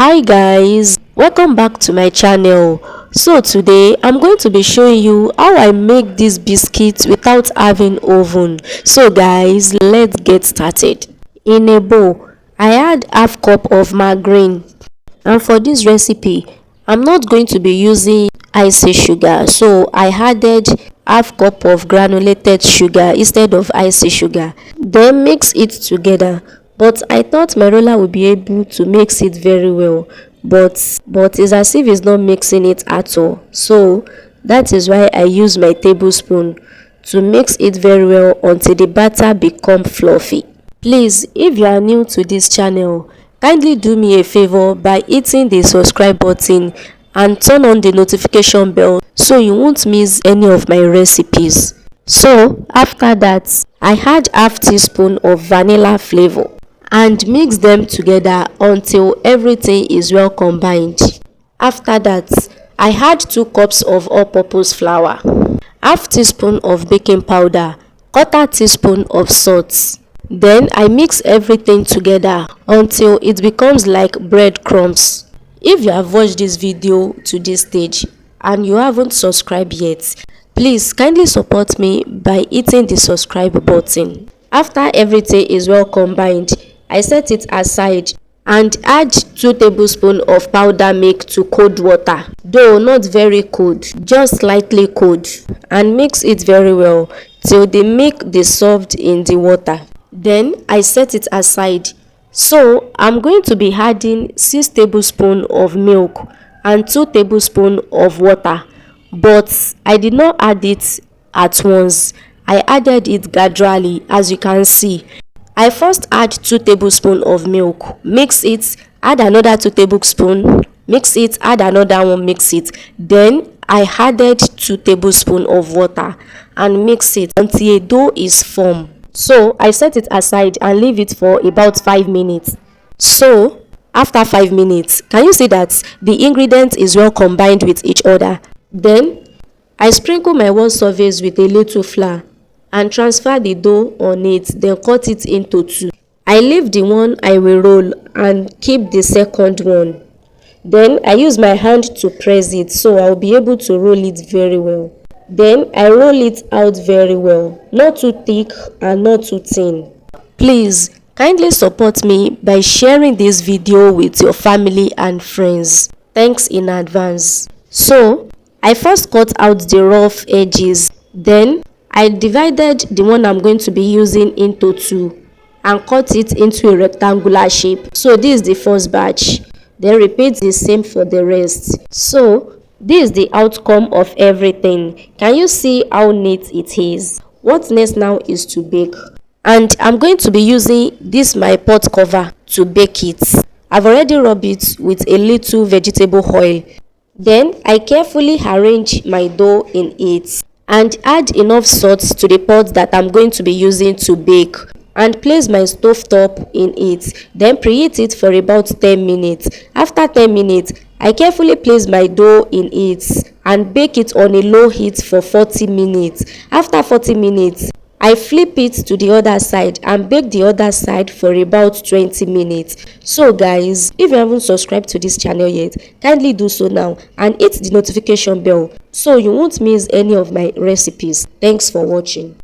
Hi guys, welcome back to my channel. So today I'm going to be showing you how I make these biscuits without having oven. So guys, let's get started. In a bowl, I add half cup of margarine, and for this recipe I'm not going to be using icy sugar, so I added half cup of granulated sugar instead of icy sugar. Then mix it together, but I thought my roller would be able to mix it very well, but it's as if it's not mixing it at all. So that is why I use my tablespoon to mix it very well until the batter become fluffy. Please, if you are new to this channel, kindly do me a favor by hitting the subscribe button and turn on the notification bell so you won't miss any of my recipes. So after that, I add half teaspoon of vanilla flavor and mix them together until everything is well combined. After that, I add 2 cups of all-purpose flour, half teaspoon of baking powder, quarter teaspoon of salt. Then I mix everything together until it becomes like breadcrumbs. If you have watched this video to this stage and you haven't subscribed yet, please kindly support me by hitting the subscribe button. After everything is well combined, I set it aside and add 2 tablespoons of powder milk to cold water, though not very cold, just slightly cold, and mix it very well till the milk dissolved in the water. Then I set it aside. So I'm going to be adding 6 tablespoons of milk and 2 tablespoons of water, but I did not add it at once. I added it gradually, as you can see. I first add 2 tablespoons of milk, mix it, add another 2 tablespoons, mix it, add another one, mix it. Then I added 2 tablespoons of water and mix it until a dough is formed. So I set it aside and leave it for about 5 minutes. So after 5 minutes, can you see that the ingredient is well combined with each other? Then I sprinkle my one surface with a little flour and transfer the dough on it, then cut it into 2. I leave the one I will roll and keep the second one. Then I use my hand to press it so I'll be able to roll it very well. Then I roll it out very well, not too thick and not too thin. Please kindly support me by sharing this video with your family and friends. Thanks in advance. So I first cut out the rough edges. Then I divided the one I'm going to be using into 2 and cut it into a rectangular shape. So this is the first batch. Then repeat the same for the rest. So this is the outcome of everything. Can you see how neat it is? What next now is to bake. And I'm going to be using this my pot cover to bake it. I've already rubbed it with a little vegetable oil. Then I carefully arrange my dough in it and add enough salt to the pot that I'm going to be using to bake, and place my stove top in it. Then preheat it for about 10 minutes. After 10 minutes, I carefully place my dough in it and bake it on a low heat for 40 minutes. After 40 minutes, I flip it to the other side and bake the other side for about 20 minutes. So guys, if you haven't subscribed to this channel yet, kindly do so now and hit the notification bell so you won't miss any of my recipes. Thanks for watching.